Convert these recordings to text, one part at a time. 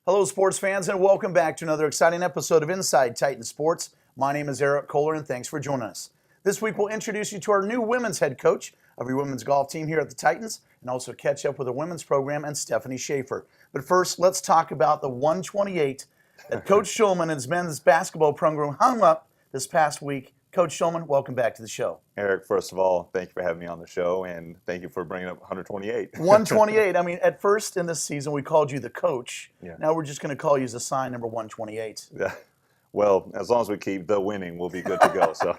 Hello, sports fans, and welcome back to another exciting episode of Inside Titan Sports. My name is Eric Kohler, and thanks for joining us. This week, we'll introduce you to our new women's head coach of your women's golf team here at the Titans, and also catch up with the women's program and Stephanie Schaefer. But first, let's talk about the 128 that Coach Schulman and his men's basketball program hung up this past week. Coach Schulman, welcome back to the show. Eric, first of all, thank you for having me on the show, and thank you for bringing up 128. 128. I mean, at first in this season, we called you the coach. Yeah. Now we're just going to call you as a sign number 128. Yeah. Well, as long as we keep the winning, we'll be good to go. So,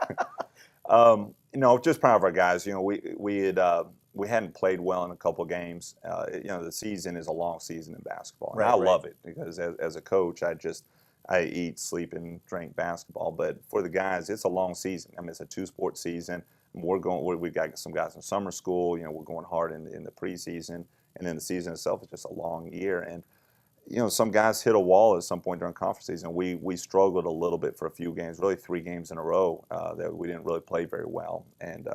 just proud of our guys. We hadn't played well in a couple of games. The season is a long season in basketball, and I love it because as a coach, I eat, sleep, and drink basketball. But for the guys, it's a long season. I mean, it's a two-sport season. We've got some guys in summer school. We're going hard in the preseason, and then the season itself is just a long year. And some guys hit a wall at some point during conference season. We struggled a little bit for a few games, really 3 games in a row that we didn't really play very well. And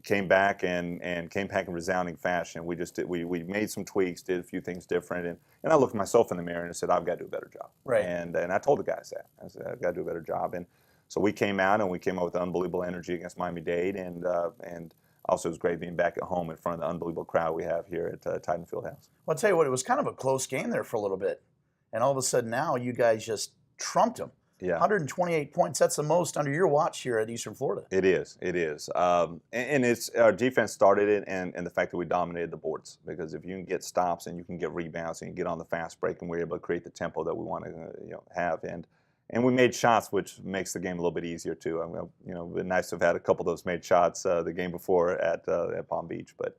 came back in resounding fashion. We made some tweaks, did a few things different, and I looked myself in the mirror and I said, I've got to do a better job. Right. And I told the guys that. I said, I've got to do a better job. And so we came out and we came up with unbelievable energy against Miami-Dade, and also it was great being back at home in front of the unbelievable crowd we have here at Titan Fieldhouse. Well, I'll tell you what, it was kind of a close game there for a little bit, and all of a sudden now you guys just trumped them. Yeah. 128 points. That's the most under your watch here at Eastern Florida. It is. And it's our defense started it, and the fact that we dominated the boards. Because if you can get stops and you can get rebounds and you get on the fast break, and we're able to create the tempo that we want to have, and we made shots, which makes the game a little bit easier too. I mean, it'd been nice to have had a couple of those made shots the game before at Palm Beach, but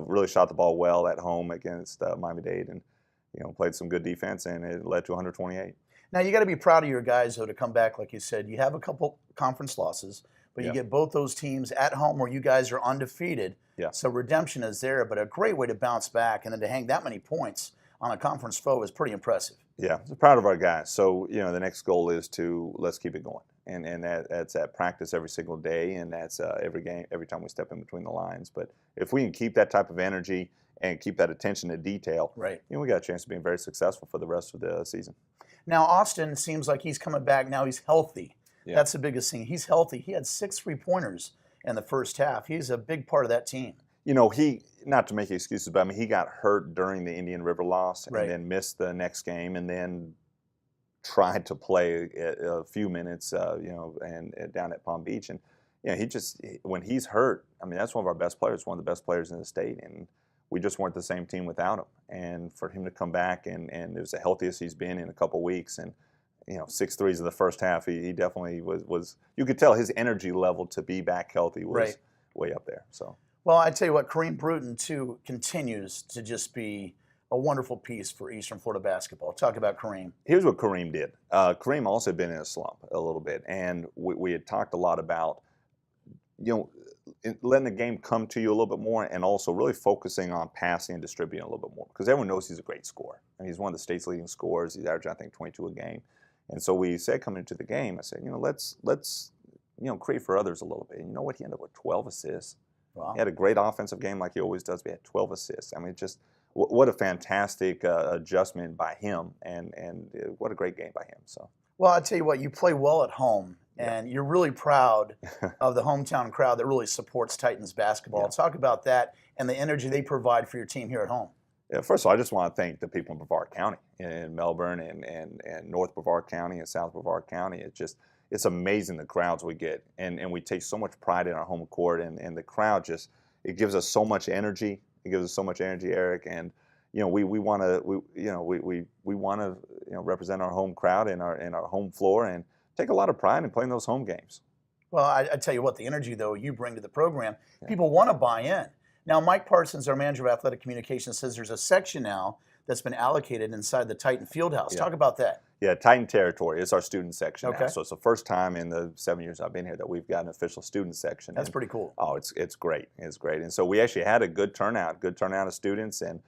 really shot the ball well at home against Miami-Dade, and played some good defense, and it led to 128. Now, you got to be proud of your guys, though, to come back. Like you said, you have a couple conference losses, but you get both those teams at home where you guys are undefeated. Yeah. So redemption is there, but a great way to bounce back. And then to hang that many points on a conference foe is pretty impressive. Yeah, I'm proud of our guys. So, the next goal is let's keep it going. And that's at practice every single day, and that's every game, every time we step in between the lines. But if we can keep that type of energy and keep that attention to detail, we got a chance of being very successful for the rest of the season. Now, Austin seems like he's coming back. Now he's healthy. Yeah. That's the biggest thing. He's healthy. He had 6 3-pointers in the first half. He's a big part of that team. He, not to make excuses, but I mean, he got hurt during the Indian River loss and then missed the next game, and then tried to play a few minutes, and down at Palm Beach. And, when he's hurt, I mean, that's one of our best players, one of the best players in the state. And we just weren't the same team without him. And for him to come back, and it was the healthiest he's been in a couple weeks, and 6 threes in the first half, he definitely was. You could tell his energy level to be back healthy was way up there. So. Well, I tell you what, Kareem Bruton too continues to just be a wonderful piece for Eastern Florida basketball. Talk about Kareem. Here's what Kareem did. Kareem also been in a slump a little bit, and we had talked a lot about letting the game come to you a little bit more, and also really focusing on passing and distributing a little bit more, because everyone knows he's a great scorer. I mean, he's one of the state's leading scorers. He's averaging, I think, 22 a game. And so we said coming into the game, I said, let's create for others a little bit. And you know what? He ended up with 12 assists. Wow. He had a great offensive game like he always does. We had 12 assists. I mean, just what a fantastic adjustment by him, and what a great game by him. So. Well, I tell you what, you play well at home. And you're really proud of the hometown crowd that really supports Titans basketball. Yeah. Talk about that and the energy they provide for your team here at home. Yeah, first of all, I just want to thank the people in Brevard County, in Melbourne, and North Brevard County and South Brevard County. It's amazing the crowds we get, and we take so much pride in our home court, and the crowd it gives us so much energy. It gives us so much energy, Eric, and we want to represent our home crowd and our home floor, and take a lot of pride in playing those home games. Well, I tell you what, the energy, though, you bring to the program, people want to buy in. Now, Mike Parsons, our manager of athletic communications, says there's a section now that's been allocated inside the Titan Fieldhouse. Yeah. Talk about that. Yeah, Titan Territory is our student section now. So it's the first time in the 7 years I've been here that we've got an official student section. That's pretty cool. Oh, it's great. It's great. And so we actually had a good turnout of students, and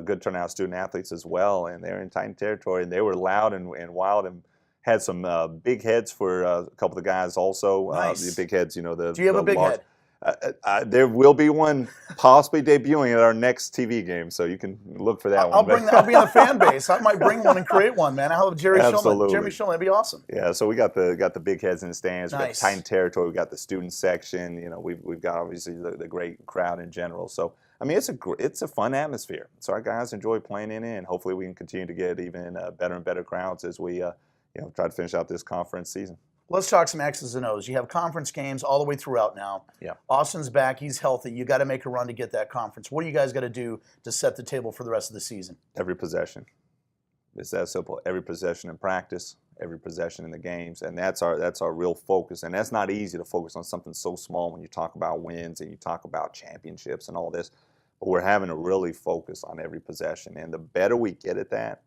good turnout of student athletes as well. And they're in Titan Territory, and they were loud and wild, and had some big heads for a couple of the guys also. Nice. The big heads, Do you have a big head? There will be one possibly debuting at our next TV game, so you can look for that one. I'll be in the fan base. I might bring one and create one, man. I'll have Jerry Shulman. Absolutely. Jeremy Shulman, that'd be awesome. Yeah, so we got the big heads in the stands. We got the Nice. Titan territory. We got the student section. You know, we've got obviously the great crowd in general. So I mean, it's a fun atmosphere. So our guys enjoy playing in it, and hopefully we can continue to get even better and better crowds as we try to finish out this conference season. Let's talk some X's and O's. You have conference games all the way throughout now. Yeah. Austin's back. He's healthy. You got to make a run to get that conference. What do you guys got to do to set the table for the rest of the season? Every possession. It's that simple. Every possession in practice, every possession in the games, and that's our real focus. And that's not easy to focus on something so small when you talk about wins and you talk about championships and all this. But we're having to really focus on every possession. And the better we get at that,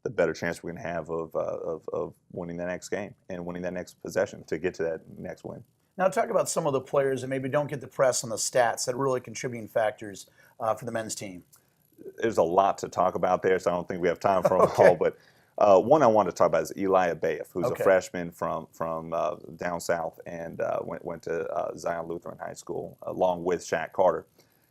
the better chance we're going to have of winning the next game and winning that next possession to get to that next win. Now talk about some of the players that maybe don't get the press on the stats that are really contributing factors for the men's team. There's a lot to talk about there, so I don't think we have time for them all. But one I want to talk about is Eli Abayev, who's a freshman from down south and went to Zion Lutheran High School along with Shaq Carter.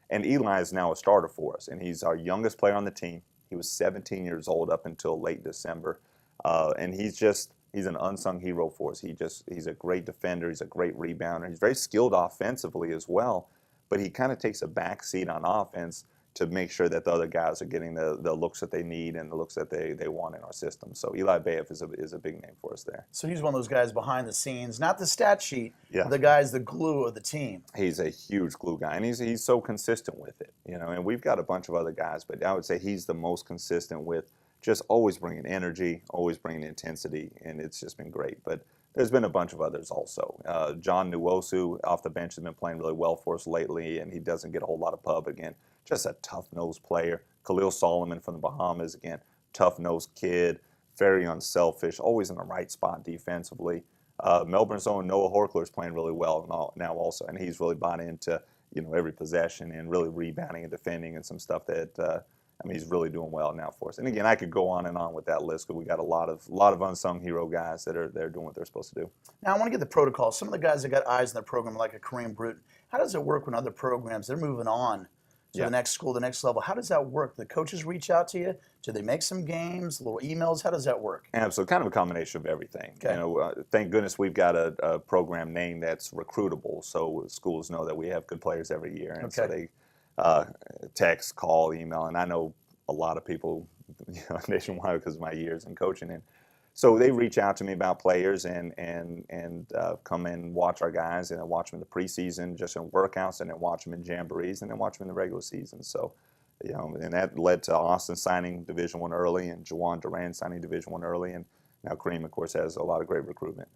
And Eli is now a starter for us, and he's our youngest player on the team. He was 17 years old up until late December, and he's an unsung hero for us. He's a great defender. He's a great rebounder. He's very skilled offensively as well, but he kind of takes a back seat on offense to make sure that the other guys are getting the looks that they need and the looks that they want in our system. So Eli Abayev is a big name for us there. So he's one of those guys behind the scenes, not the stat sheet, yeah. but the guy's the glue of the team. He's a huge glue guy, and he's so consistent with it, you know. And we've got a bunch of other guys, but I would say he's the most consistent with just always bringing energy, always bringing intensity, and it's just been great. But there's been a bunch of others also. John Nwosu off the bench has been playing really well for us lately, and he doesn't get a whole lot of pub again. Just a tough-nosed player. Khalil Solomon from the Bahamas, again, tough-nosed kid, very unselfish, always in the right spot defensively. Melbourne's own Noah Horkler is playing really well now also, and he's really bought into every possession and really rebounding and defending and some stuff that he's really doing well now for us. And again, I could go on and on with that list because we got a lot of unsung hero guys that are doing what they're supposed to do. Now I want to get the protocol. Some of the guys that got eyes in their program, like a Kareem Bruton, how does it work when other programs they're moving on to the next school, the next level? How does that work? The coaches reach out to you? Do they make some games, little emails? How does that work? Absolutely, kind of a combination of everything. Okay. Thank goodness we've got a program name that's recruitable, so schools know that we have good players every year, and so they text, call, email, and I know a lot of people nationwide because of my years in coaching, and so they reach out to me about players and come and watch our guys, and then watch them in the preseason, just in workouts, and then watch them in jamborees, and then watch them in the regular season. So, and that led to Austin signing Division I early, and Jawan Duran signing Division I early, and now Kareem, of course, has a lot of great recruitment.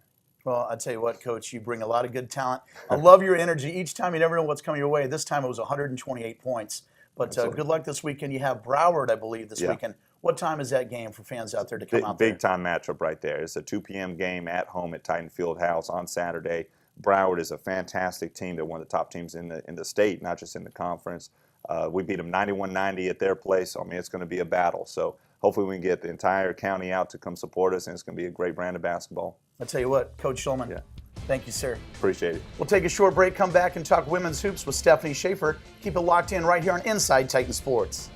Well, I tell you what, Coach, you bring a lot of good talent. I love your energy. Each time you never know what's coming your way. This time it was 128 points. But good luck this weekend. You have Broward, I believe, this weekend. What time is that game for fans out there to come out there? Big time matchup right there. It's a 2 p.m. game at home at Titan Fieldhouse on Saturday. Broward is a fantastic team. They're one of the top teams in the state, not just in the conference. We beat them 91-90 at their place. So, it's going to be a battle. So hopefully we can get the entire county out to come support us, and it's going to be a great brand of basketball. I'll tell you what, Coach Shulman, thank you, sir. Appreciate it. We'll take a short break, come back and talk women's hoops with Stephanie Schaefer. Keep it locked in right here on Inside Titan Sports.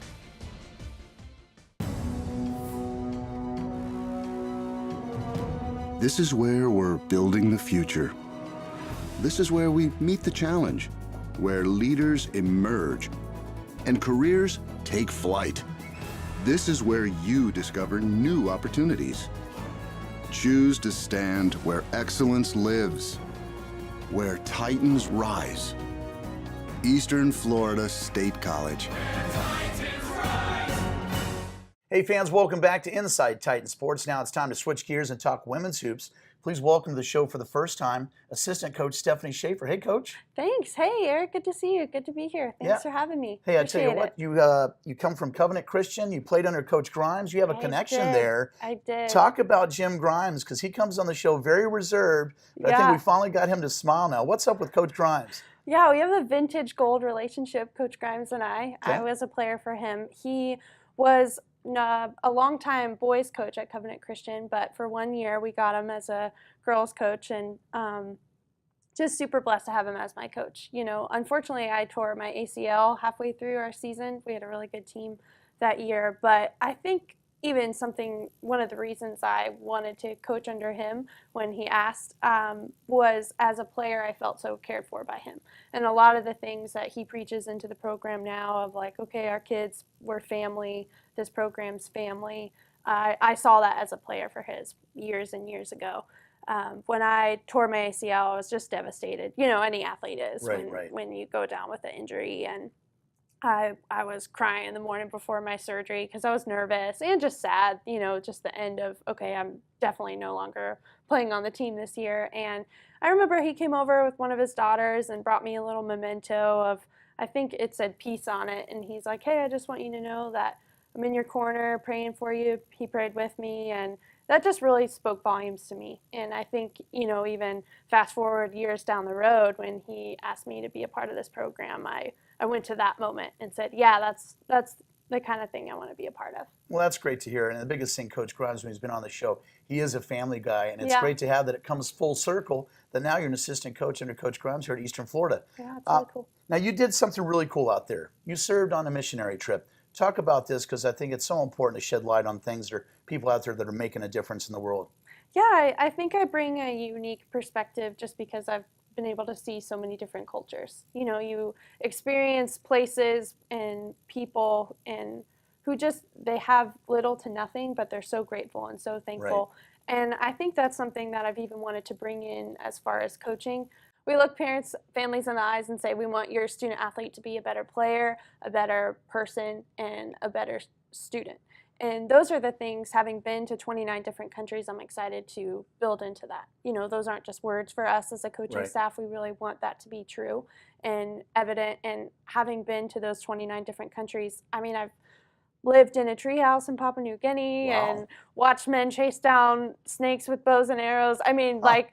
This is where we're building the future. This is where we meet the challenge, where leaders emerge and careers take flight. This is where you discover new opportunities. Choose to stand where excellence lives, where Titans rise. Eastern Florida State College. Hey fans, welcome back to Inside Titan Sports. Now it's time to switch gears and talk women's hoops. Please welcome to the show for the first time, Assistant Coach Stephanie Schaefer. Hey, Coach. Thanks. Hey, Eric. Good to see you. Good to be here. Thanks for having me. Hey, I tell you what, you come from Covenant Christian. You played under Coach Grimes. You have a connection there. I did. Talk about Jim Grimes, because he comes on the show very reserved. But I think we finally got him to smile now. What's up with Coach Grimes? Yeah, we have a vintage gold relationship, Coach Grimes and I. Okay. I was a player for him. He was a long-time boys coach at Covenant Christian, but for 1 year we got him as a girls coach, and just super blessed to have him as my coach. You know, unfortunately, I tore my ACL halfway through our season. We had a really good team that year, but I think even one of the reasons I wanted to coach under him when he asked was as a player, I felt so cared for by him. And a lot of the things that he preaches into the program now of like, okay, our kids, we're family, this program's family. I saw that as a player for his years and years ago. When I tore my ACL, I was just devastated. You know, any athlete is when you go down with an injury. And I was crying in the morning before my surgery because I was nervous and just sad, you know, just the end of, okay, I'm definitely no longer playing on the team this year. And I remember he came over with one of his daughters and brought me a little memento of, I think it said peace on it. And he's like, hey, I just want you to know that I'm in your corner praying for you. He prayed with me. And that just really spoke volumes to me. And I think, you know, even fast forward years down the road when he asked me to be a part of this program, I went to that moment and said, yeah, that's the kind of thing I want to be a part of. Well, that's great to hear. And the biggest thing, Coach Grimes, when he's been on the show, he is a family guy. And it's great to have that it comes full circle that now you're an assistant coach under Coach Grimes here at Eastern Florida. Yeah, it's really cool. Now, you did something really cool out there. You served on a missionary trip. Talk about this because I think it's so important to shed light on things or people out there that are making a difference in the world. Yeah, I think I bring a unique perspective just because I've been able to see so many different cultures. You know, you experience places and people and who just, they have little to nothing, but they're so grateful and so thankful. Right. And I think that's something that I've even wanted to bring in as far as coaching. We look parents, families in the eyes and say, we want your student athlete to be a better player, a better person, and a better student. And those are the things, having been to 29 different countries, I'm excited to build into that. You know, those aren't just words for us as a coaching staff. We really want that to be true and evident. And having been to those 29 different countries, I mean, I've lived in a treehouse in Papua New Guinea and watched men chase down snakes with bows and arrows. I mean, like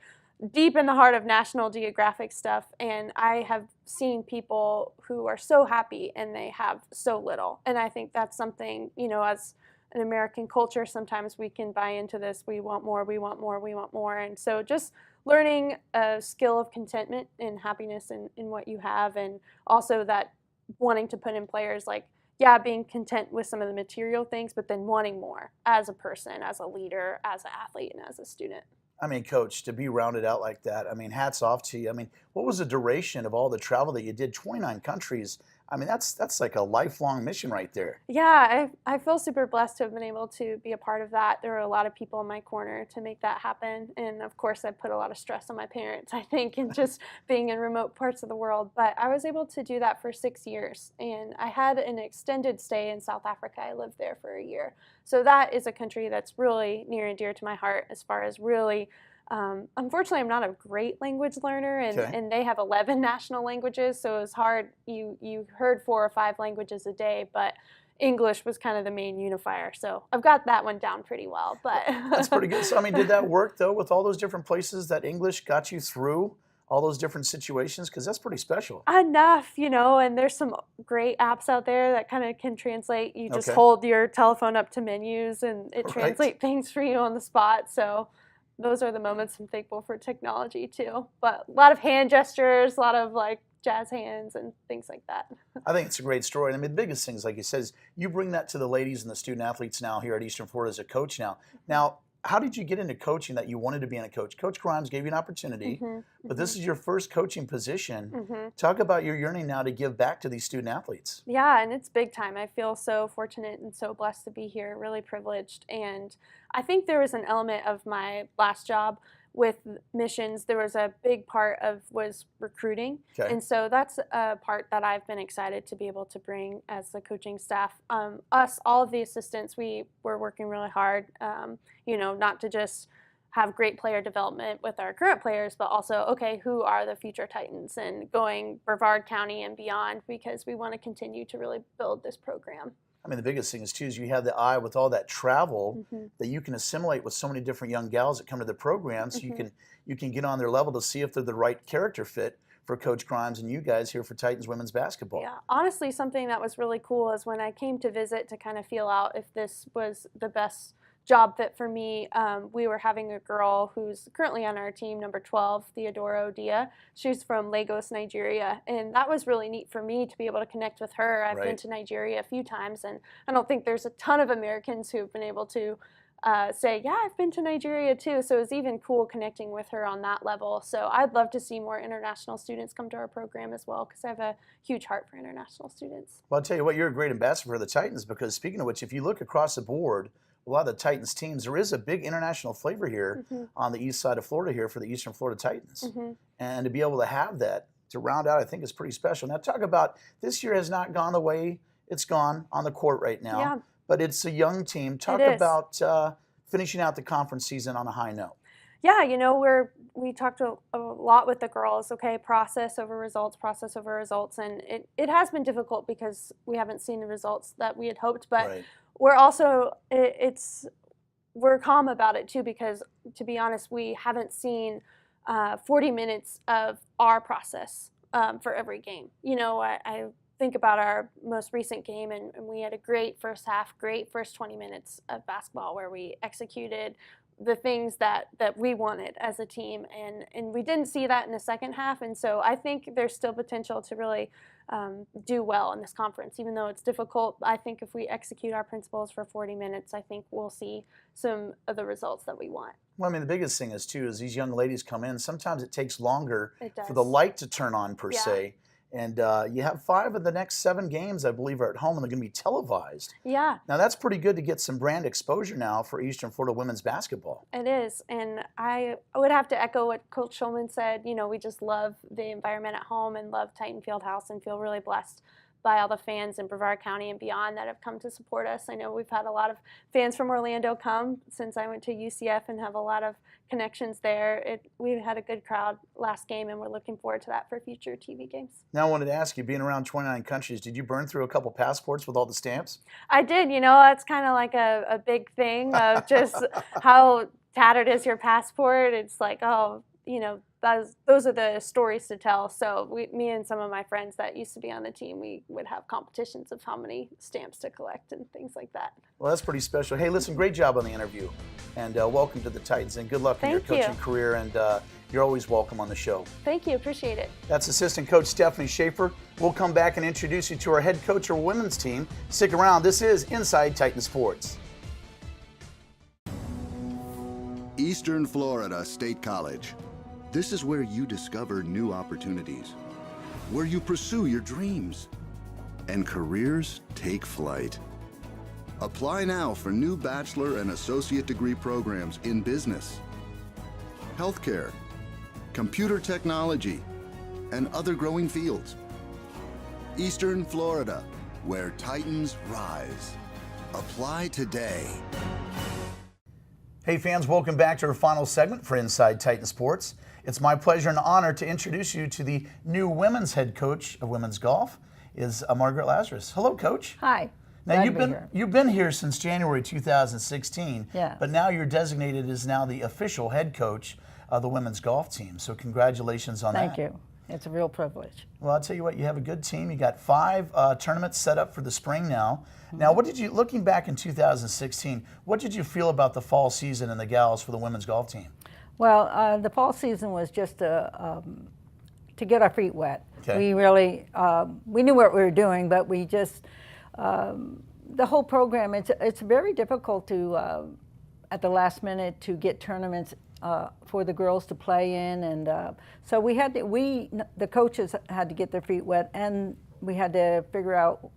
deep in the heart of National Geographic stuff. And I have seen people who are so happy and they have so little. And I think that's something, you know, as an American culture, sometimes we can buy into this, we want more, we want more, we want more. And so just learning a skill of contentment and happiness in what you have, and also that wanting to put in players like, yeah, being content with some of the material things, but then wanting more as a person, as a leader, as an athlete, and as a student. I mean, Coach, to be rounded out like that, I mean, hats off to you. I mean, what was the duration of all the travel that you did? 29 countries. I mean, that's like a lifelong mission right there. Yeah, I feel super blessed to have been able to be a part of that. There were a lot of people in my corner to make that happen. And of course, I put a lot of stress on my parents, I think, in just being in remote parts of the world. But I was able to do that for 6 years. And I had an extended stay in South Africa. I lived there for a year. So that is a country that's really near and dear to my heart as far as really unfortunately, I'm not a great language learner, and they have 11 national languages, so it was hard. You heard 4 or 5 languages a day, but English was kind of the main unifier. So I've got that one down pretty well. But that's pretty good. So I mean, did that work though with all those different places that English got you through all those different situations? Because that's pretty special. Enough, you know, and there's some great apps out there that kind of can translate. You just hold your telephone up to menus and it translates things for you on the spot. So those are the moments I'm thankful for technology too. But a lot of hand gestures, a lot of like jazz hands and things like that. I think it's a great story. I mean, the biggest things, like you said, is you bring that to the ladies and the student athletes now here at Eastern Florida as a coach now. Now, how did you get into coaching that you wanted to be in a coach? Coach Grimes gave you an opportunity, but this is your first coaching position. Talk about your yearning now to give back to these student athletes. Yeah, and it's big time. I feel so fortunate and so blessed to be here, really privileged. And I think there was an element of my last job with missions. There was a big part was recruiting. And so that's a part that I've been excited to be able to bring as the coaching staff. All of the assistants, we were working really hard, you know, not to just have great player development with our current players, but also, okay, who are the future Titans, and going Brevard County and beyond, because we want to continue to really build this program. I mean, the biggest thing is, too, is you have the eye with all that travel that you can assimilate with so many different young gals that come to the program, so you can get on their level to see if they're the right character fit for Coach Grimes and you guys here for Titans women's basketball. Yeah, honestly, something that was really cool is when I came to visit to kind of feel out if this was the best job fit for me. We were having a girl who's currently on our team, number 12, Theodora Odia. She's from Lagos, Nigeria, and that was really neat for me to be able to connect with her. I've been to Nigeria a few times, and I don't think there's a ton of Americans who've been able to say, yeah, I've been to Nigeria too. So it was even cool connecting with her on that level. So I'd love to see more international students come to our program as well, because I have a huge heart for international students. Well, I'll tell you what, you're a great ambassador for the Titans, because speaking of which, if you look across the board, a lot of the Titans teams, there is a big international flavor here on the east side of Florida here for the Eastern Florida Titans. And to be able to have that, to round out, I think is pretty special. Now talk about, this year has not gone the way it's gone on the court right now. Yeah. But it's a young team. Talk about finishing out the conference season on a high note. Yeah, you know, we talked a lot with the girls, okay, process over results, and it has been difficult because we haven't seen the results that we had hoped, but we're also, we're calm about it too, because to be honest, we haven't seen 40 minutes of our process for every game. You know, I think about our most recent game, and we had a great first half, great first 20 minutes of basketball where we executed the things that we wanted as a team, and we didn't see that in the second half. And so I think there's still potential to really do well in this conference, even though it's difficult. I think if we execute our principles for 40 minutes, I think we'll see some of the results that we want. Well, I mean, the biggest thing is too, is these young ladies come in, sometimes it takes longer for the light to turn on per se. And you have 5 of the next 7 games, I believe, are at home, and they're going to be televised. Yeah. Now, that's pretty good to get some brand exposure now for Eastern Florida women's basketball. It is. And I would have to echo what Coach Schulman said. You know, we just love the environment at home and love Titan Fieldhouse and feel really blessed by all the fans in Brevard County and beyond that have come to support us. I know we've had a lot of fans from Orlando come since I went to UCF and have a lot of connections there. We've had a good crowd last game, and we're looking forward to that for future TV games. Now I wanted to ask you, being around 29 countries, did you burn through a couple passports with all the stamps? I did. You know, that's kind of like a big thing of just how tattered is your passport. It's like, oh, you know, those are the stories to tell. So me and some of my friends that used to be on the team, we would have competitions of how many stamps to collect and things like that. Well, that's pretty special. Hey, listen, great job on the interview, and welcome to the Titans, and good luck in your coaching career, and you're always welcome on the show. Thank you. Appreciate it. That's assistant coach Stephanie Schaefer. We'll come back and introduce you to our head coach of our women's team. Stick around. This is Inside Titan Sports. Eastern Florida State College. This is where you discover new opportunities, where you pursue your dreams, and careers take flight. Apply now for new bachelor and associate degree programs in business, healthcare, computer technology, and other growing fields. Eastern Florida, where Titans rise. Apply today. Hey fans, welcome back to our final segment for Inside Titan Sports. It's my pleasure and honor to introduce you to the new women's head coach of women's golf, is Margaret Lazarus. Hello, Coach. Hi. Now you've been here since January 2016, but now you're designated as now the official head coach of the women's golf team. So congratulations on that. Thank you. It's a real privilege. Well, I'll tell you what, you have a good team. You got 5 tournaments set up for the spring now. Now, what did you, looking back in 2016, what did you feel about the fall season and the gals for the women's golf team? Well, the fall season was just to get our feet wet. Okay. We really, we knew what we were doing, but we just, the whole program, it's very difficult to, at the last minute, to get tournaments for the girls to play in. And so we had to, the coaches had to get their feet wet, and we had to figure out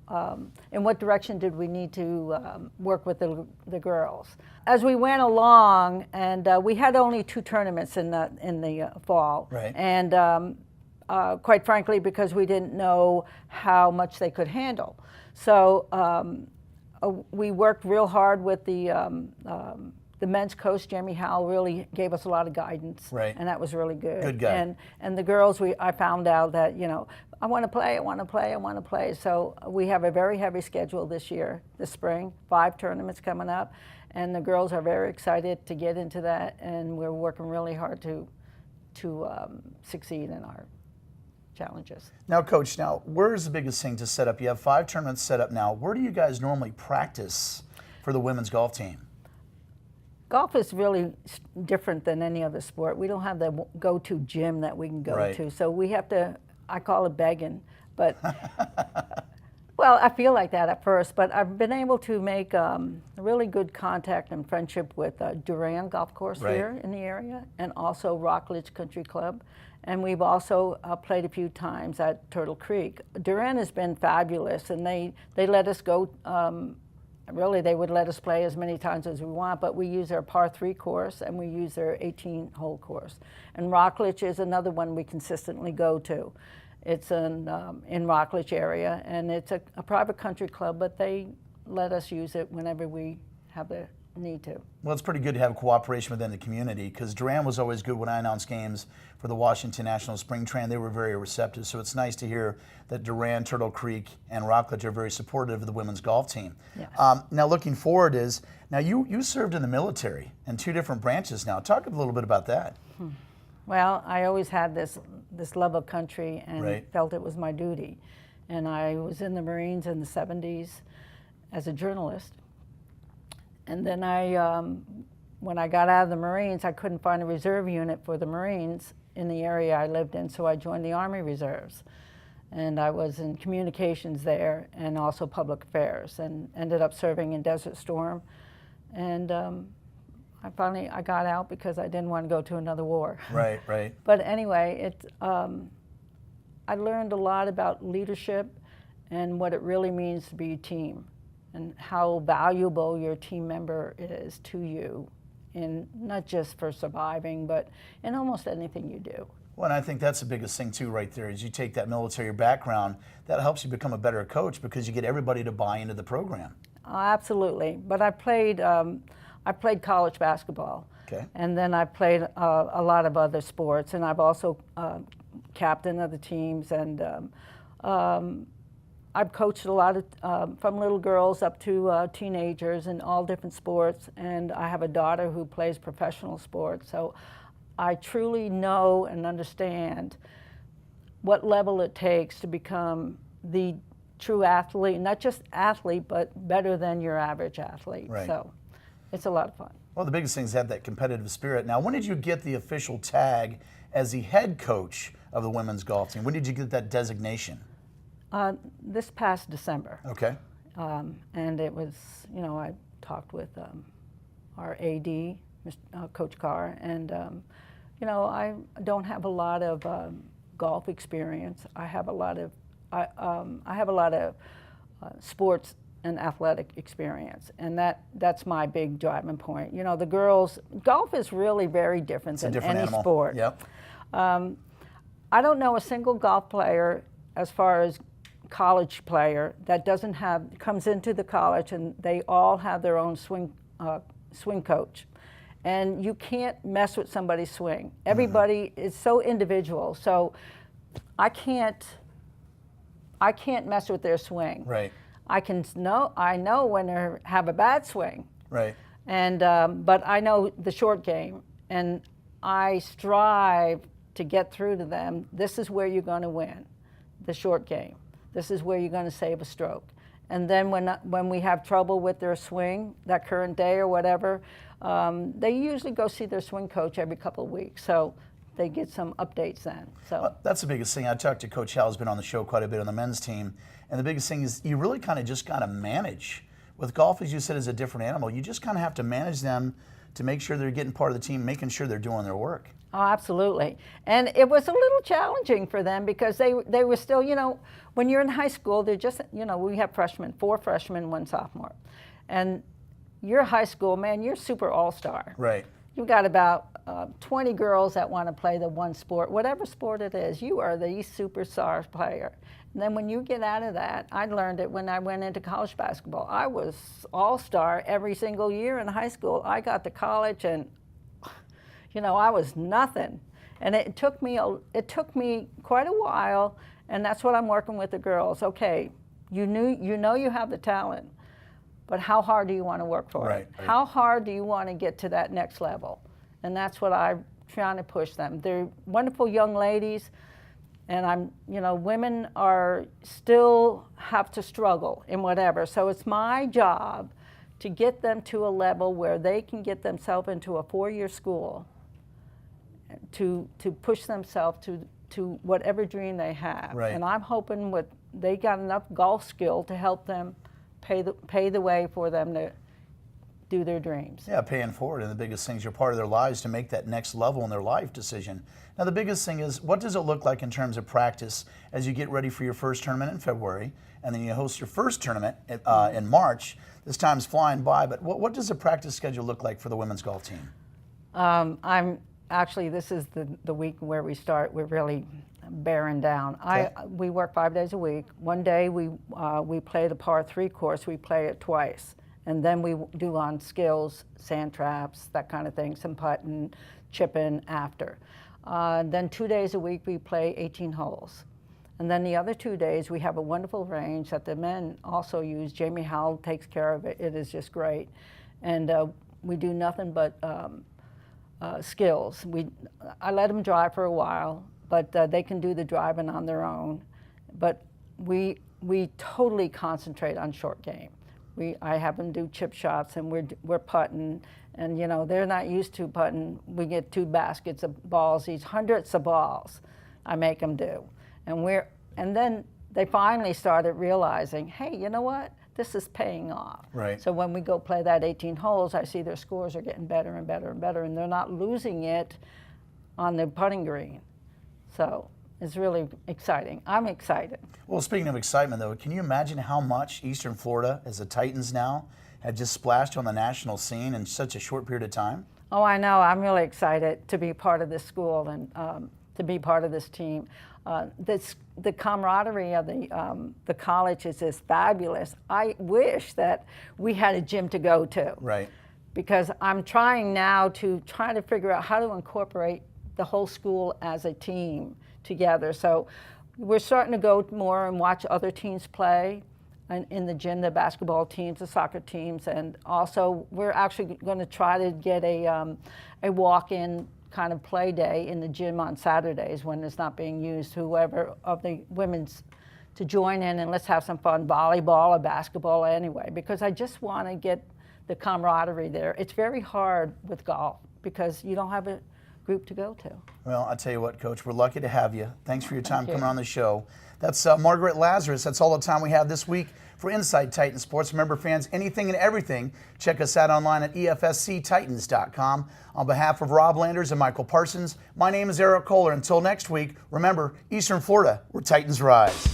in what direction did we need to work with the girls. As we went along, and we had only 2 tournaments in the fall, right. And quite frankly, because we didn't know how much they could handle. So we worked real hard with the men's coach, Jeremy Howell, really gave us a lot of guidance, right. And that was really good. Good guy. And the girls, I found out that, you know, I want to play, I want to play, I want to play. So we have a very heavy schedule this year, this spring, 5 tournaments coming up, and the girls are very excited to get into that, and we're working really hard to succeed in our challenges. Now, Coach, where's the biggest thing to set up? You have 5 tournaments set up now. Where do you guys normally practice for the women's golf team? golf is really different than any other sport. We don't have the go-to gym that we can go Right. to, so we have to, I call it begging, but well, I feel like that at first, but I've been able to make really good contact and friendship with Duran Golf Course Right. here in the area, and also Rockledge Country Club. And we've also played a few times at Turtle Creek. Duran has been fabulous, and they let us go, really they would let us play as many times as we want, but we use their par 3 course and we use their 18-hole course. And Rockledge is another one we consistently go to. It's in Rockledge area, and it's a private country club, but they let us use it whenever we have the need to. Well, it's pretty good to have cooperation within the community, because Duran was always good when I announced games for the Washington National Spring Train. They were very receptive, so it's nice to hear that Duran, Turtle Creek, and Rockledge are very supportive of the women's golf team. Yes. Now, looking forward is, now you served in the military in 2 different branches now. Talk a little bit about that. Well, I always had this love of country and Right. felt it was my duty. And I was in the Marines in the 70s as a journalist. And then when I got out of the Marines, I couldn't find a reserve unit for the Marines in the area I lived in, so I joined the Army Reserves. And I was in communications there and also public affairs, and ended up serving in Desert Storm. And I got out because I didn't want to go to another war. Right, right. But anyway, I learned a lot about leadership and what it really means to be a team, and how valuable your team member is to you, in not just for surviving, but in almost anything you do. Well, and I think that's the biggest thing too right there, is you take that military background, that helps you become a better coach because you get everybody to buy into the program. Absolutely. But I played college basketball. Okay. And then I played a lot of other sports, and I've also captained other teams, and I've coached a lot of, from little girls up to teenagers in all different sports, and I have a daughter who plays professional sports, so I truly know and understand what level it takes to become the true athlete, not just athlete, but better than your average athlete. Right. So it's a lot of fun. Well, the biggest thing is have that competitive spirit. Now, when did you get the official tag as the head coach of the women's golf team? When did you get that designation? This past December. Okay. And it was, I talked with our AD, Coach Carr, and, I don't have a lot of golf experience. I have a lot of, sports and athletic experience, and that's my big driving point. The girls, golf is really very different than different any animal. sport. Yep. I don't know a single golf player, as far as college player, that comes into the college and they all have their own swing coach. And you can't mess with somebody's swing. Everybody is so individual, so I can't mess with their swing. Right. I know when they have a bad swing. Right. And but I know the short game, and I strive to get through to them. This is where you're going to win, the short game. This is where you're going to save a stroke. And then when we have trouble with their swing, that current day or whatever, they usually go see their swing coach every couple of weeks. So they get some updates then. So Well, that's the biggest thing. I talked to Coach Hal, who's been on the show quite a bit on the men's team, and the biggest thing is you really kind of just got to manage. With golf, as you said, is a different animal. You just kind of have to manage them to make sure they're getting part of the team, making sure they're doing their work. Oh, absolutely. And it was a little challenging for them because they were still, when you're in high school, they're just, we have freshmen, 4 freshmen, 1 sophomore. And you're high school, man, you're super all-star. Right. You've got about 20 girls that want to play the one sport, whatever sport it is, you are the superstar player. And then when you get out of that, I learned it when I went into college basketball. I was all-star every single year in high school. I got to college and I was nothing, and it took me quite a while, and that's what I'm working with the girls. Okay, you know you have the talent, but how hard do you want to work for it? Right. How hard do you want to get to that next level? And that's what I'm trying to push them. They're wonderful young ladies, and women are still have to struggle in whatever. So it's my job to get them to a level where they can get themselves into a 4-year school to push themselves to whatever dream they have. Right. And I'm hoping they got enough golf skill to help them pay the way for them to do their dreams. Yeah, paying forward, and the biggest thing is you're part of their lives to make that next level in their life decision. Now, the biggest thing is, what does it look like in terms of practice as you get ready for your first tournament in February, and then you host your first tournament in March? This time's flying by, but what does the practice schedule look like for the women's golf team? This is the week where we're really bearing down. Okay. We work 5 days a week. One day we play the par 3 course. We play it twice. And then we do on skills, sand traps, that kind of thing, some putting, chipping after. Then 2 days a week we play 18 holes. And then the other 2 days we have a wonderful range that the men also use. Jamie Howell takes care of it. It is just great. And we do nothing but skills. I let them drive for a while, but they can do the driving on their own. But we totally concentrate on short game. I have them do chip shots, and we're putting, and they're not used to putting. We get 2 baskets of balls, these hundreds of balls I make them do, and then they finally started realizing, hey, you know what? This is paying off. Right. So when we go play that 18 holes, I see their scores are getting better and better and better, and they're not losing it on the putting green. So it's really exciting. I'm excited. Well, speaking of excitement, though, can you imagine how much Eastern Florida, as the Titans now, have just splashed on the national scene in such a short period of time? Oh, I know. I'm really excited to be part of this school and to be part of this team. The camaraderie of the college is just fabulous. I wish that we had a gym to go to. Right. Because I'm trying now to figure out how to incorporate the whole school as a team together. So we're starting to go more and watch other teams play in the gym, the basketball teams, the soccer teams, and also we're actually going to try to get a walk-in kind of play day in the gym on Saturdays when it's not being used, whoever of the women's to join in, and let's have some fun, volleyball or basketball anyway, because I just want to get the camaraderie there. It's very hard with golf because you don't have a group to go to. Well, I'll tell you what, Coach, we're lucky to have you. Thanks for your time you. coming on the show. That's Margaret Lazarus. That's all the time we have this week for Inside Titan Sports. Remember, fans, anything and everything, check us out online at EFSCTitans.com. On behalf of Rob Landers and Michael Parsons, my name is Eric Kohler. Until next week, remember, Eastern Florida, where Titans rise.